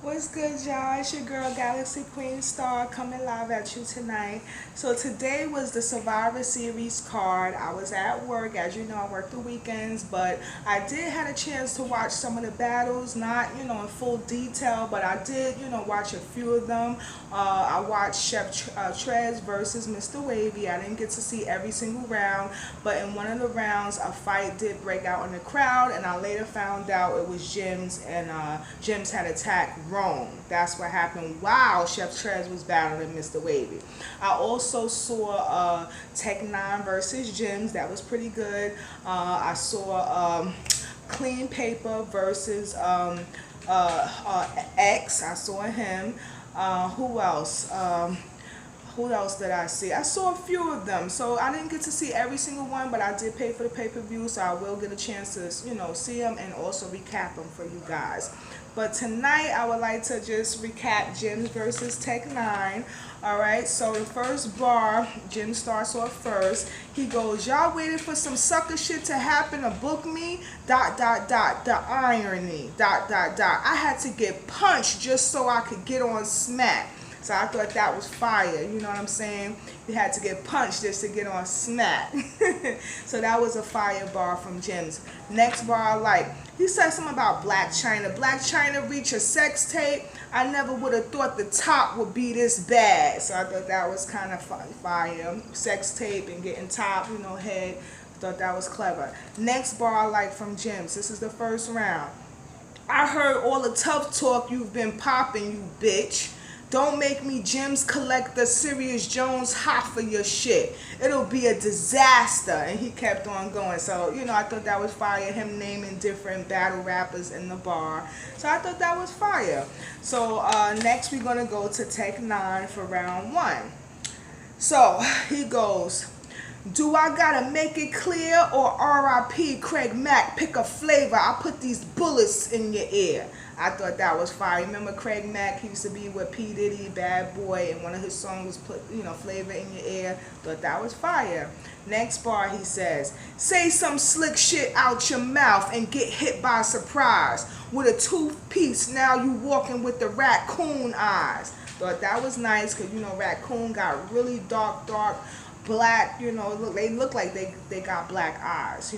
What's good, y'all? It's your girl Galaxy Queen Star coming live at you tonight. So today was the Survivor Series card. I was at work, as you know, I work the weekends, but I did had a chance to watch some of the battles, not in full detail, but I did watch a few of them. I watched Trez versus Mr. Wavy. I didn't get to see every single round, but in one of the rounds, a fight did break out in the crowd, and I later found out it was Jimz, and Jimz had attacked Rome. That's what happened while Chef Trez was battling Mr. Wavy. I also saw Tech Nine versus Jimz. That was pretty good. I saw Clean Paper versus X. I saw him. Who else? Who else did I see? I saw a few of them. So I didn't get to see every single one, but I did pay for the pay-per-view, so I will get a chance to, see them and also recap them for you guys. But tonight I would like to just recap Jimz versus Tech Nine. Alright, so the first bar, Jim starts off first. He goes, y'all waited for some sucker shit to happen to book me? ... The irony. ... I had to get punched just so I could get on Smack. So I thought that was fire, you know what I'm saying? You had to get punched just to get on Smack. So that was a fire bar from Jimz. Next bar I like, he said something about Black China. Black China reach a sex tape. I never would have thought the top would be this bad. So I thought that was kind of fire. Sex tape and getting top, head. Thought that was clever. Next bar I like from Jimz. This is the first round. I heard all the tough talk you've been popping, you bitch. Don't make me Jimz Collector Sirius Jones hot for your shit. It'll be a disaster. And he kept on going. So, I thought that was fire. Him naming different battle rappers in the bar. So I thought that was fire. So next we're going to go to Tech Nine for round one. So he goes, do I gotta make it clear or R.I.P. Craig Mack, pick a flavor, I put these bullets in your ear. I thought that was fire. Remember Craig Mack, he used to be with P. Diddy, Bad Boy, and one of his songs was put, flavor in your ear. Thought that was fire. Next bar he says, say some slick shit out your mouth and get hit by surprise. With a toothpiece, now you walking with the raccoon eyes. Thought that was nice, because, raccoon got really dark, black, they look like they got black eyes,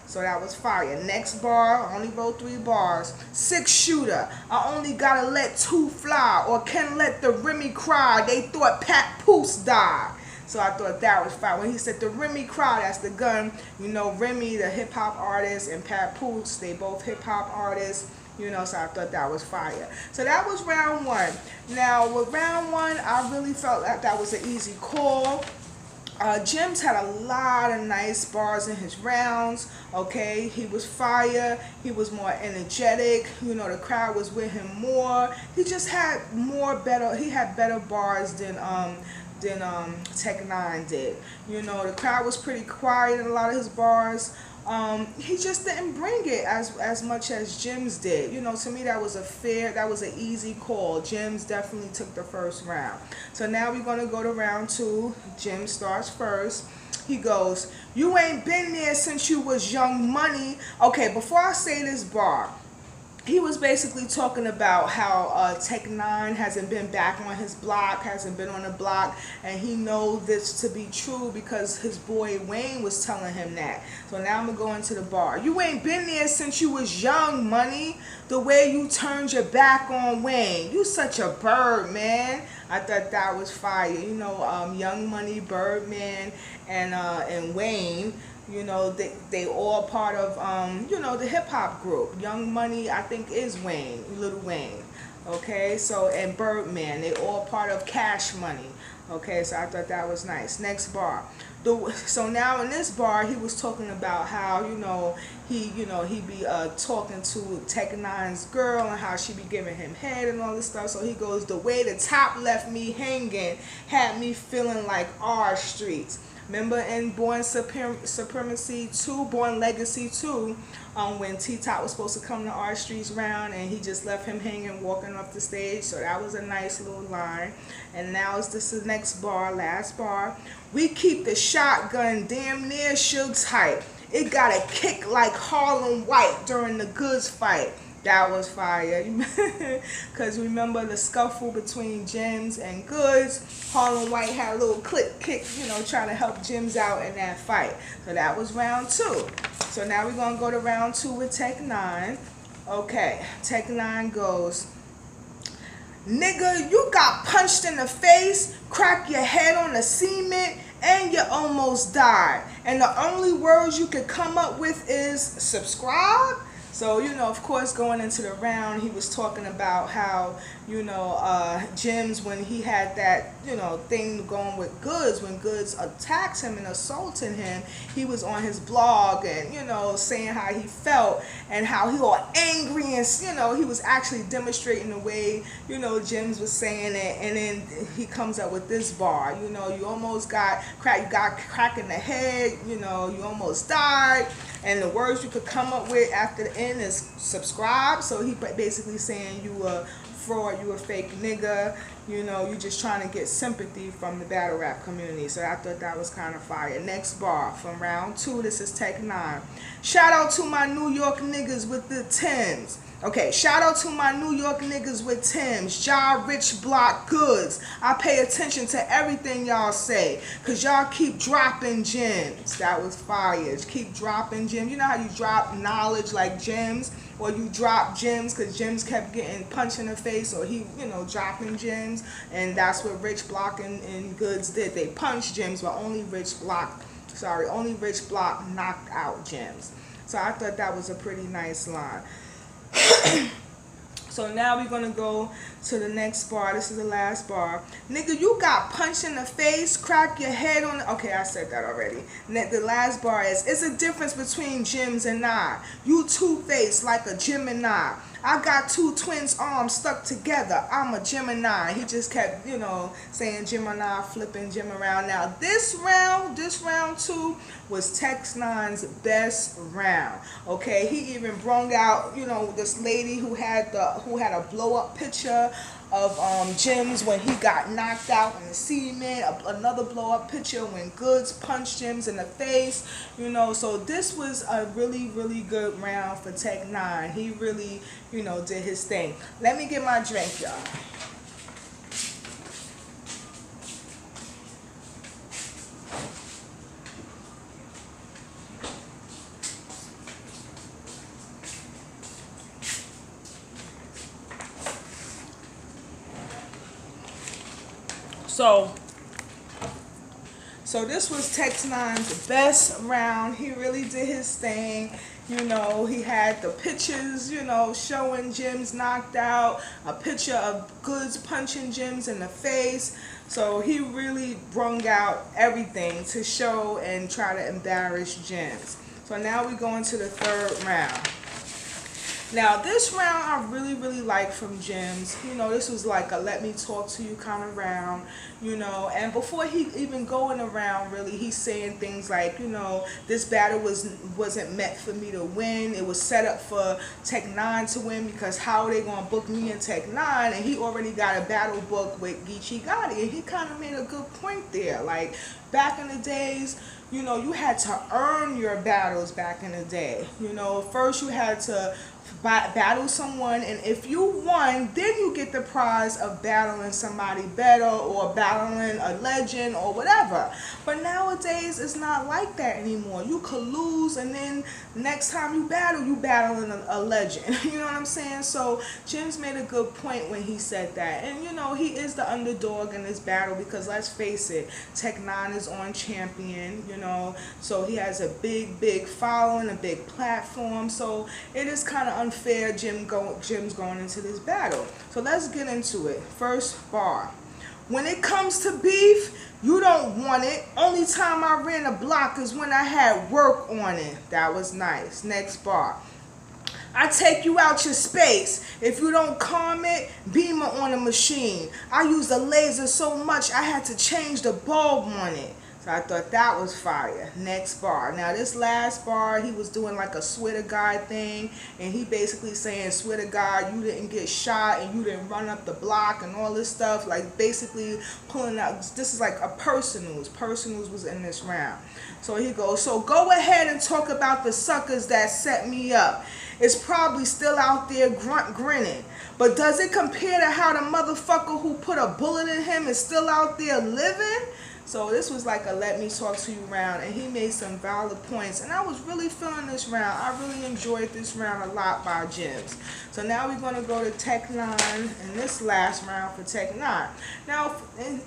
So that was fire. Next bar, I only wrote 3 bars. 6 shooter, I only gotta let 2 fly, or can let the Remy cry. They thought Pat Poose died. So I thought that was fire. When he said the Remy cry, that's the gun. Remy, the hip hop artist, and Pat Poose, they both hip hop artists. So I thought that was fire. So that was round one. Now with round one, I really felt like that was an easy call. Jimz had a lot of nice bars in his rounds. Okay, he was fire. He was more energetic. The crowd was with him more. He just had He had better bars than Tech Nine did. The crowd was pretty quiet in a lot of his bars. He just didn't bring it as much as Jimz did. To me that was an easy call. Jimz definitely took the first round. So now we're going to go to round two. Jimz starts first. He goes, you ain't been there since you was young money. Okay, before I say this bar, he was basically talking about how Tech Nine hasn't been back on his block, hasn't been on the block, and he knows this to be true because his boy Wayne was telling him that. So now I'm going to go into the bar. You ain't been there since you was young, money. The way you turned your back on Wayne. You such a bird, man. I thought that was fire. Young Money, Birdman, and Wayne. They all part of, the hip-hop group. Young Money, I think, is Wayne, Little Wayne. Okay, so, and Birdman, they all part of Cash Money. Okay, so I thought that was nice. Next bar. So now in this bar, he was talking about how, he be talking to Tech Nine's girl and how she be giving him head and all this stuff. So he goes, the way the top left me hanging had me feeling like R Streets. Remember in Born Supremacy 2, Born Legacy 2, when T-Top was supposed to come to R Street's round and he just left him hanging walking off the stage. So that was a nice little line. And now this is the next bar, last bar. We keep the shotgun damn near Suge's height. It got a kick like Harlem White during the Goods fight. That was fire. Because remember the scuffle between Jimz and Goods? Harlem White had a little click kick, trying to help Jimz out in that fight. So that was round 2. So now we're going to go to round 2 with Tech 9. Okay, Tech 9 goes, nigga, you got punched in the face, cracked your head on the cement, and you almost died. And the only words you could come up with is subscribe. So, of course, going into the round, he was talking about how, Jimz, when he had that, thing going with Goods, when Goods attacked him and assaulted him, he was on his blog and, saying how he felt and how he was angry and, he was actually demonstrating the way, Jimz was saying it. And then he comes up with this bar, you almost got cracked, you got cracked in the head, you almost died. And the words you could come up with after the end is subscribe. So he basically saying you a fraud, you a fake nigga, you just trying to get sympathy from the battle rap community. So I thought that was kind of fire. Next bar from round 2, this is Tech 9. Shout out to my New York niggas with the Timbs. Okay, shout out to my New York niggas with Timbs, Ja Rich Block Goods. I pay attention to everything y'all say, cause y'all keep dropping gems. That was fire. Keep dropping gems. You know how you drop knowledge like gems, or you drop gems cause Jimz kept getting punched in the face, or he, dropping gems, and that's what Rich Block and Goods did. They punched Jimz, but only Rich Block knocked out Jimz. So I thought that was a pretty nice line. So now we're gonna go to the next bar. This is the last bar. Nigga, you got punched in the face, crack your head on the... Okay, I said that already. The last bar is, it's a difference between Jimz and I. You two-faced like a Gemini. I got 2 twins' arms stuck together. I'm a Gemini. He just kept, saying Gemini, flipping Jim around. Now, this round 2 was Tech 9's best round. Okay, he even brung out, this lady who had a blow-up picture of Jimz when he got knocked out in the cement, another blow-up picture when Goods punched Jimz in the face, so this was a really, really good round for Tech 9. He really, did his thing. Let me get my drink, y'all. So this was Tech 9's best round. He really did his thing. He had the pictures, showing Jimz knocked out, a picture of Goods punching Jimz in the face. So he really brung out everything to show and try to embarrass Jimz. So now we go into the third round. Now this round I really, really like from Jimz. This was like a let me talk to you kind of round, and before he even going around, really, he's saying things like, this battle wasn't meant for me to win. It was set up for Tech 9 to win, because how are they going to book me in Tech 9? And he already got a battle book with Geechee Gotti, and he kind of made a good point there. Like, back in the days, you had to earn your battles back in the day. First you had to battle someone, and if you won, then you get the prize of battling somebody better or battling a legend or whatever. But nowadays it's not like that anymore. You could lose, and then next time you battling a legend. You know what I'm saying? So Jimz made a good point when he said that. And he is the underdog in this battle, because let's face it, Tech 9 is on champion, so he has a big following, a big platform. So it is kind of unfair Jim's going into this battle. So let's get into it. First bar. When it comes to beef, you don't want it. Only time I ran a block is when I had work on it. That was nice. Next bar. I take you out your space. If you don't calm it, beamer on the machine. I use the laser so much I had to change the bulb on it. So I thought that was fire. Next bar. Now this last bar, he was doing like a swear to God thing, and he basically saying, swear to God, you didn't get shot and you didn't run up the block and all this stuff. Like basically pulling out, this is like a personals. Personals was in this round. So he goes, so go ahead and talk about the suckers that set me up. is probably still out there grinning. But does it compare to how the motherfucker who put a bullet in him is still out there living? So this was like a let me talk to you round, and he made some valid points, and I was really feeling this round. I really enjoyed this round a lot by Jimz. So now we're going to go to Tech 9 in this last round for Tech 9. Now,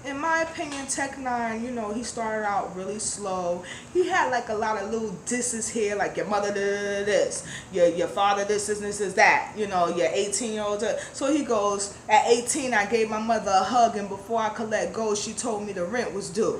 in my opinion, Tech 9, you know, he started out really slow. He had like a lot of little disses here, like your mother did this, your father this is that, you know, your 18-year-old. So he goes, at 18, I gave my mother a hug, and before I could let go, she told me the rent was due.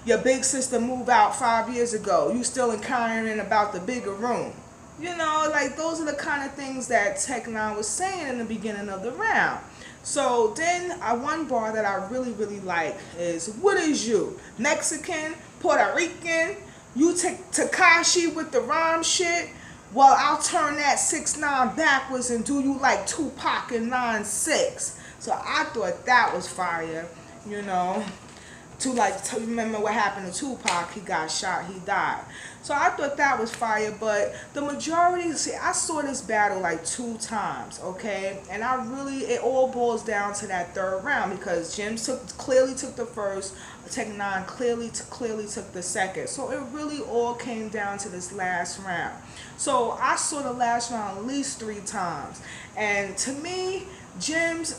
Your big sister moved out 5 years ago. You still inquiring about the bigger room. You know, like those are the kind of things that Tech 9 was saying in the beginning of the round. So then one bar that I really, really like is, what is you? Mexican? Puerto Rican? You take Takashi with the rhyme shit? Well, I'll turn that 6ix9ine backwards and do you like Tupac and 9-6. So I thought that was fire, you know. To remember what happened to Tupac, he got shot, he died. So I thought that was fire, but the majority, see, I saw this battle like 2 times, okay? And it all boils down to that 3rd round, because Jimz clearly took the first, Tech 9 clearly took the second. So it really all came down to this last round. So I saw the last round at least 3 times. And to me, Jimz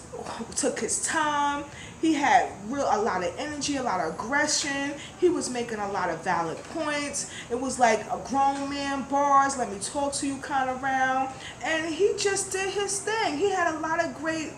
took his time. He had a lot of energy, a lot of aggression. He was making a lot of valid points. It was like a grown man bars, let me talk to you kind of round. And he just did his thing. He had a lot of great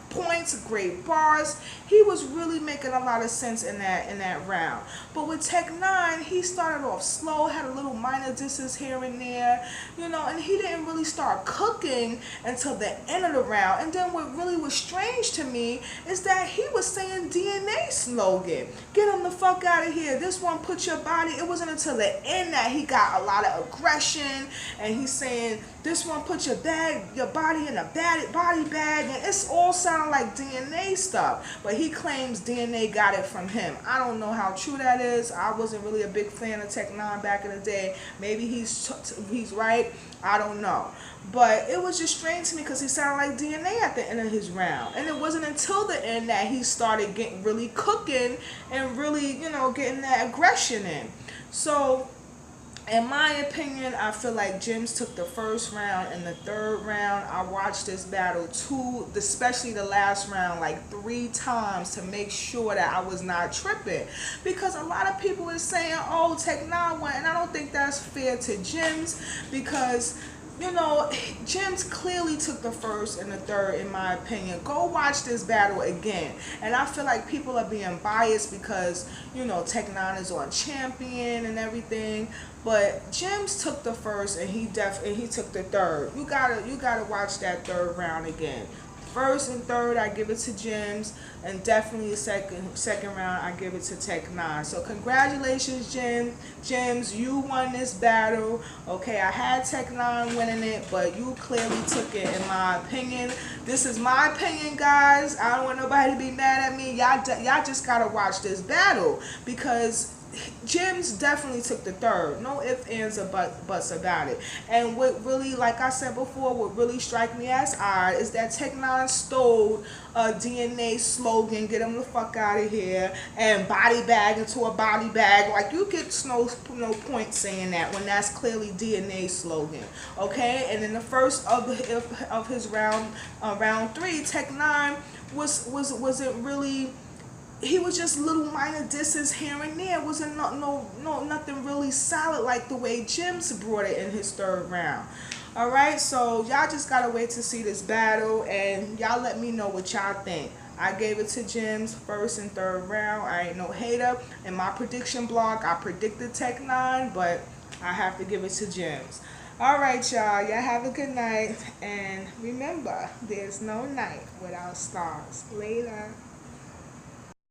points, great bars. He was really making a lot of sense in that round. But with Tech 9, he started off slow, had a little minor disses here and there, you know, and he didn't really start cooking until the end of the round. And then what really was strange to me is that he was saying DNA slogan. Get him the fuck out of here. This one, put your body. It wasn't until the end that he got a lot of aggression, and he's saying, this one, put your body in a body bag, and it's all sounding like DNA stuff. But he claims DNA got it from him. I don't know how true that is. I wasn't really a big fan of Tech 9 back in the day. Maybe he's right. I don't know. But it was just strange to me because he sounded like DNA at the end of his round. And it wasn't until the end that he started getting really cooking and really, you know, getting that aggression in. So, in my opinion, I feel like Jimz took the first round. And the 3rd round, I watched this battle especially the last round, like 3 times to make sure that I was not tripping. Because a lot of people are saying, oh, Tech 9 won. And I don't think that's fair to Jimz, because, you know, Jimz clearly took the first and the 3rd, in my opinion. Go watch this battle again. And I feel like people are being biased because, you know, Tech 9 is on champion and everything. But Jimz took the first and he took the 3rd. You gotta watch that 3rd round again. First and 3rd, I give it to Jimz, and definitely the second round, I give it to Tech 9. So congratulations, Jimz, you won this battle. Okay, I had Tech 9 winning it, but you clearly took it, in my opinion. This is my opinion, guys. I don't want nobody to be mad at me. Y'all just gotta watch this battle, because Jimz definitely took the 3rd. No ifs, ands, or buts about it. And what really, like I said before, what really strike me as odd is that Tech 9 stole a DNA slogan, get him the fuck out of here, and body bag into a body bag. Like, you get no point saying that when that's clearly DNA slogan. Okay? And in the first of his round 3, Tech 9 wasn't really. He was just little minor disses here and there. It wasn't nothing really solid like the way Jimz brought it in his 3rd round. Alright, so y'all just gotta wait to see this battle, and y'all let me know what y'all think. I gave it to Jimz, 1st and 3rd round. I ain't no hater. In my prediction blog, I predicted Tech 9, but I have to give it to Jimz. Alright, y'all. Y'all have a good night. And remember, there's no night without stars. Later.